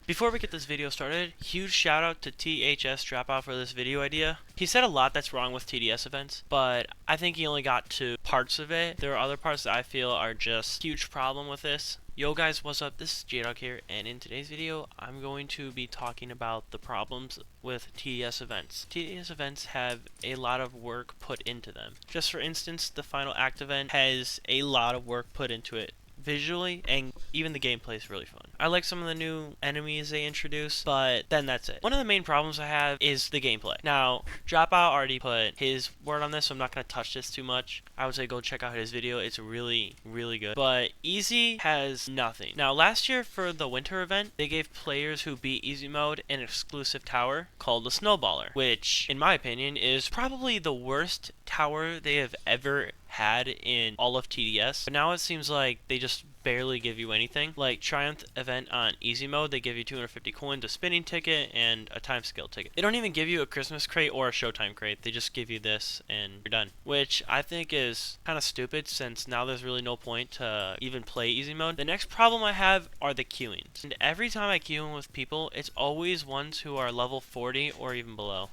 Before we get this video started, huge shout out to THS Dropout for this video idea. He said a lot that's wrong with TDS events, but I think he only got to parts of it. There are other parts that I feel are just huge problem with this. Yo guys, what's up? This is J-Dog here, and in today's video, I'm going to be talking about the problems with TDS events. TDS events have a lot of work put into them. Just for instance, the Final Act event has a lot of work put into it. Visually, and even the gameplay is really fun. I like some of the new enemies they introduced, but then that's it. One of the main problems I have is the gameplay. Now, Dropout already put his word on this, so I'm not going to touch this too much. I would say go check out his video. It's really, really good. But Easy has nothing. Now, last year for the winter event, they gave players who beat Easy mode an exclusive tower called the Snowballer, which, in my opinion, is probably the worst tower they have ever had in all of TDS. But now it seems like they just barely give you anything. Like Triumph event on easy mode, they give you 250 coins, a spinning ticket, and a time scale ticket. They don't even give you a Christmas crate or a Showtime crate. They just give you this and you're done. Which I think is kind of stupid, since now there's really no point to even play easy mode. The next problem I have are the queuings. And every time I queue in with people, it's always ones who are level 40 or even below.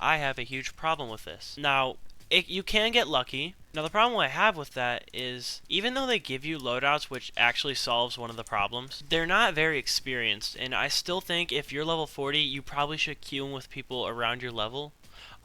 I have a huge problem with this. Now, you can get lucky. Now the problem I have with that is, even though they give you loadouts, which actually solves one of the problems, they're not very experienced, and I still think if you're level 40, you probably should queue in with people around your level,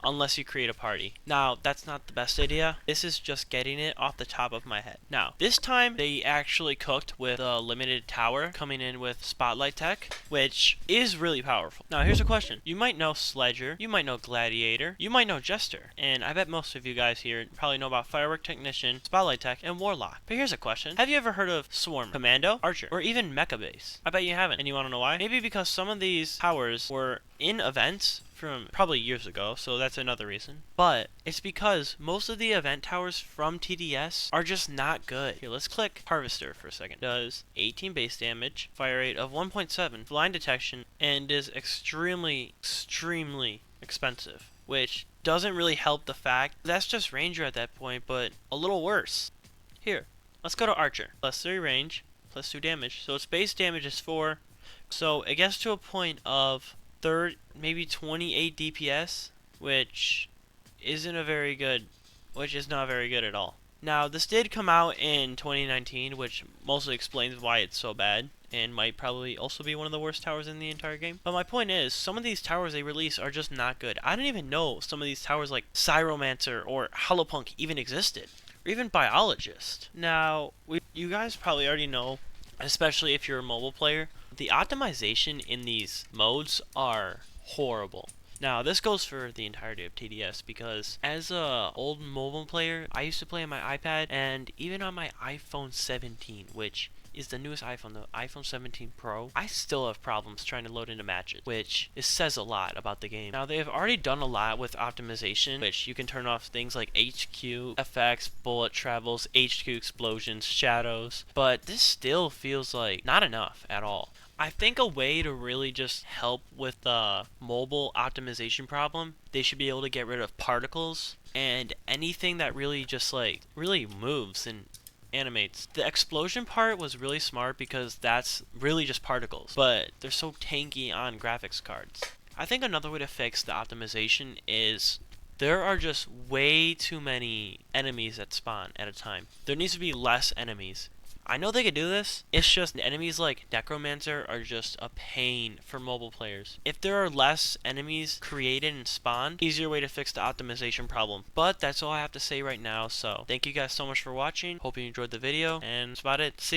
unless you create a party. Now, that's not the best idea. This is just getting it off the top of my head. Now, this time they actually cooked with a limited tower coming in with Spotlight tech, which is really powerful. Now, here's a question. You might know Sledger, you might know Gladiator, you might know Jester, and I bet most of you guys here probably know about Firework Technician, Spotlight Tech, and Warlock. But here's a question. Have you ever heard of Swarm, Commando, Archer, or even Mecha Base? I bet you haven't, and you want to know why? Maybe because some of these towers were in events from probably years ago, so that's another reason. But it's because most of the event towers from TDS are just not good. Here, let's click Harvester for a second. Does 18 base damage, fire rate of 1.7, blind detection, and is extremely expensive, which doesn't really help the fact that's just Ranger at that point, but a little worse. Here, let's go to Archer. +3 range, +2 damage. So its base damage is 4. So it gets to a point of maybe 28 DPS, which is not very good at all. Now, this did come out in 2019, which mostly explains why it's so bad, and might probably also be one of the worst towers in the entire game. But my point is, some of these towers they release are just not good. I didn't even know some of these towers like Cyromancer or Hollowpunk even existed, or even Biologist. Now, you guys probably already know, especially if you're a mobile player, the optimization in these modes are horrible. Now, this goes for the entirety of TDS, because as a old mobile player, I used to play on my iPad and even on my iPhone 17, which is the newest iPhone, the iPhone 17 Pro. I still have problems trying to load into matches, which says a lot about the game. Now, they have already done a lot with optimization, which you can turn off things like HQ, FX, bullet travels, HQ explosions, shadows, but this still feels like not enough at all. I think a way to really just help with the mobile optimization problem, they should be able to get rid of particles and anything that really just really moves and animates. The explosion part was really smart because that's really just particles, but they're so tanky on graphics cards. I think another way to fix the optimization is there are just way too many enemies that spawn at a time. There needs to be less enemies. I know they could do this, it's just enemies like Necromancer are just a pain for mobile players. If there are less enemies created and spawned, easier way to fix the optimization problem. But that's all I have to say right now, so thank you guys so much for watching, hope you enjoyed the video, and that's about it. See ya.